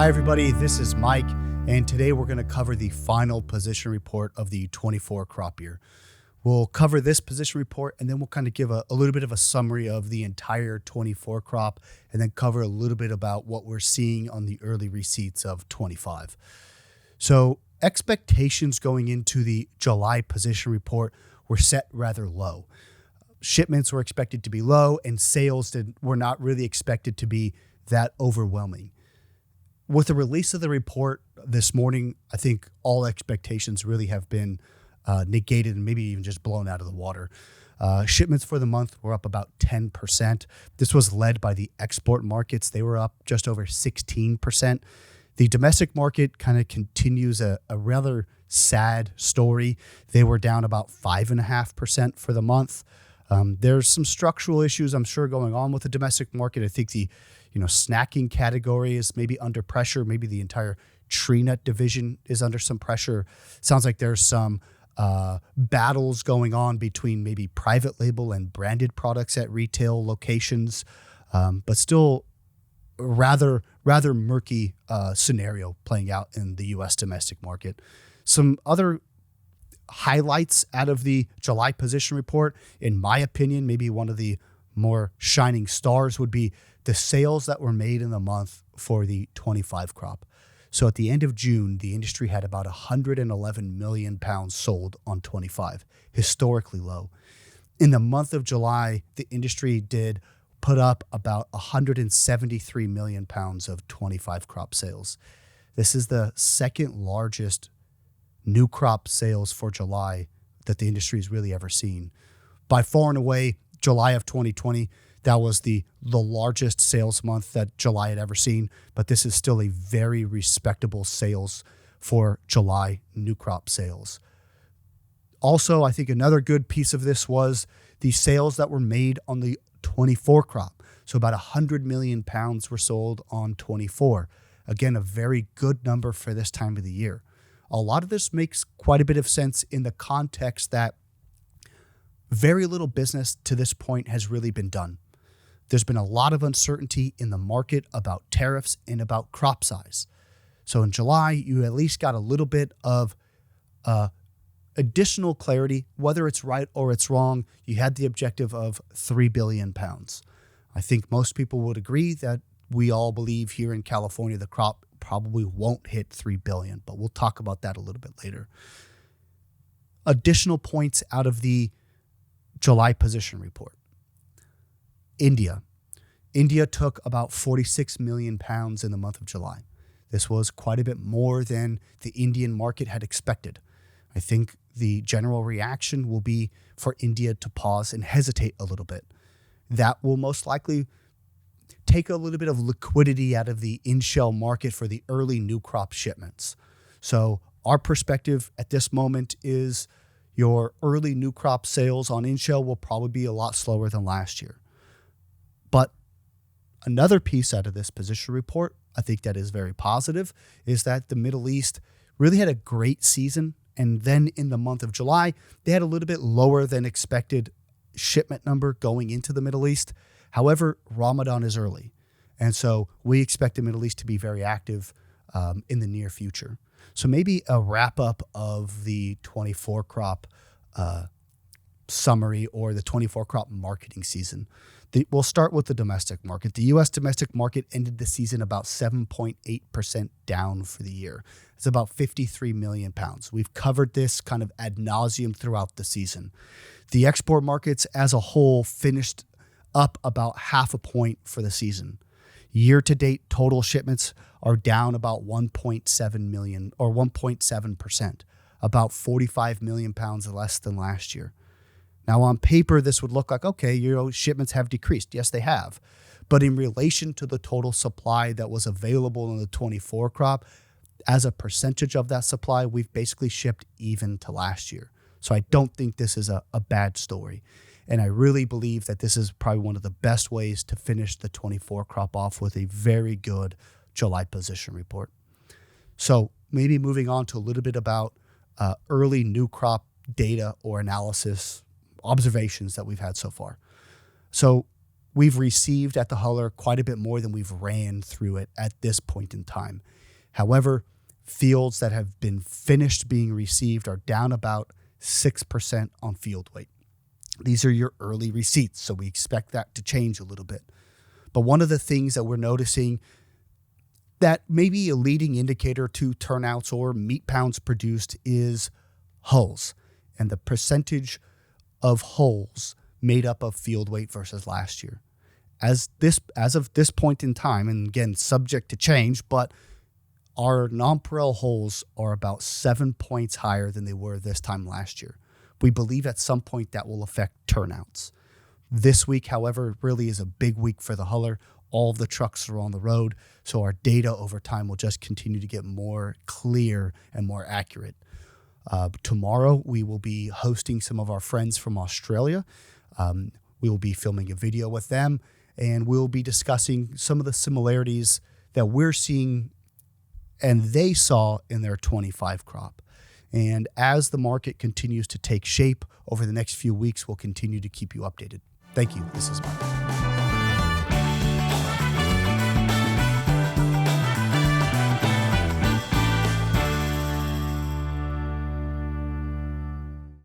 Hi, everybody. This is Mike, and today we're going to cover the final position report of the 24 crop year. We'll cover this position report, and then we'll kind of give a little bit of a summary of the entire 24 crop, and then cover a little bit about what we're seeing on the early receipts of 25. So expectations going into the July position report were set rather low. Shipments were expected to be low, and sales were not really expected to be that overwhelming. With the release of the report this morning, I think all expectations really have been negated and maybe even just blown out of the water. Shipments for the month were up about 10%. This was led by the export markets. They were up just over 16%. The domestic market kind of continues a rather sad story. They were down about 5.5% for the month. There's some structural issues, I'm sure, going on with the domestic market. I think the snacking category is maybe under pressure. Maybe the entire tree nut division is under some pressure. Sounds like there's some battles going on between maybe private label and branded products at retail locations, but still rather murky scenario playing out in the U.S. domestic market. Some other highlights out of the July position report, in my opinion, maybe one of the more shining stars would be the sales that were made in the month for the 25 crop. So at the end of June, the industry had about 111 million pounds sold on 25, historically low. In the month of July, the industry did put up about 173 million pounds of 25 crop sales. This is the second largest new crop sales for July that the industry has really ever seen. By far and away, July of 2020, that was the largest sales month that July had ever seen, but this is still a very respectable sales for July new crop sales. Also, I think another good piece of this was the sales that were made on the 24 crop. So about 100 million pounds were sold on 24. Again, a very good number for this time of the year. A lot of this makes quite a bit of sense in the context that very little business to this point has really been done. There's been a lot of uncertainty in the market about tariffs and about crop size. So in July, you at least got a little bit of additional clarity, whether it's right or it's wrong. You had the objective of 3 billion pounds. I think most people would agree that we all believe here in California the crop probably won't hit 3 billion, but we'll talk about that a little bit later. Additional points out of the July position report. India took about 46 million pounds in the month of July. This was quite a bit more than the Indian market had expected. I think the general reaction will be for India to pause and hesitate a little bit. That will most likely take a little bit of liquidity out of the in-shell market for the early new crop shipments. So our perspective at this moment is your early new crop sales on in-shell will probably be a lot slower than last year. But another piece out of this position report, I think that is very positive, is that the Middle East really had a great season. And then in the month of July, they had a little bit lower than expected shipment number going into the Middle East. However, Ramadan is early. And so we expect the Middle East to be very active in the near future. So maybe a wrap up of the 24 crop summary or the 24 crop marketing season. We'll start with the domestic market. The U.S. domestic market ended the season about 7.8% down for the year. It's about 53 million pounds. We've covered this kind of ad nauseum throughout the season. The export markets as a whole finished up about 0.5 point for the season. Year-to-date total shipments are down about 1.7 million or 1.7%, about 45 million pounds less than last year. Now, on paper, this would look like, okay, shipments have decreased. Yes, they have. But in relation to the total supply that was available in the 24 crop, as a percentage of that supply, we've basically shipped even to last year. So I don't think this is a bad story. And I really believe that this is probably one of the best ways to finish the 24 crop off with a very good July position report. So maybe moving on to a little bit about early new crop data or analysis observations that we've had so far. So we've received at the huller quite a bit more than we've ran through it at this point in time. However, fields that have been finished being received are down about 6% on field weight. These are your early receipts, so we expect that to change a little bit. But one of the things that we're noticing that may be a leading indicator to turnouts or meat pounds produced is hulls and the percentage of hulls made up of field weight versus last year. As of this point in time, and again, subject to change, but our nonpareil hulls are about 7 points higher than they were this time last year. We believe at some point that will affect turnouts. This week, however, really is a big week for the huller. All of the trucks are on the road, so our data over time will just continue to get more clear and more accurate. Tomorrow, we will be hosting some of our friends from Australia. We will be filming a video with them, and we'll be discussing some of the similarities that we're seeing and they saw in their 25 crop. And as the market continues to take shape over the next few weeks, we'll continue to keep you updated. Thank you. This is Mike.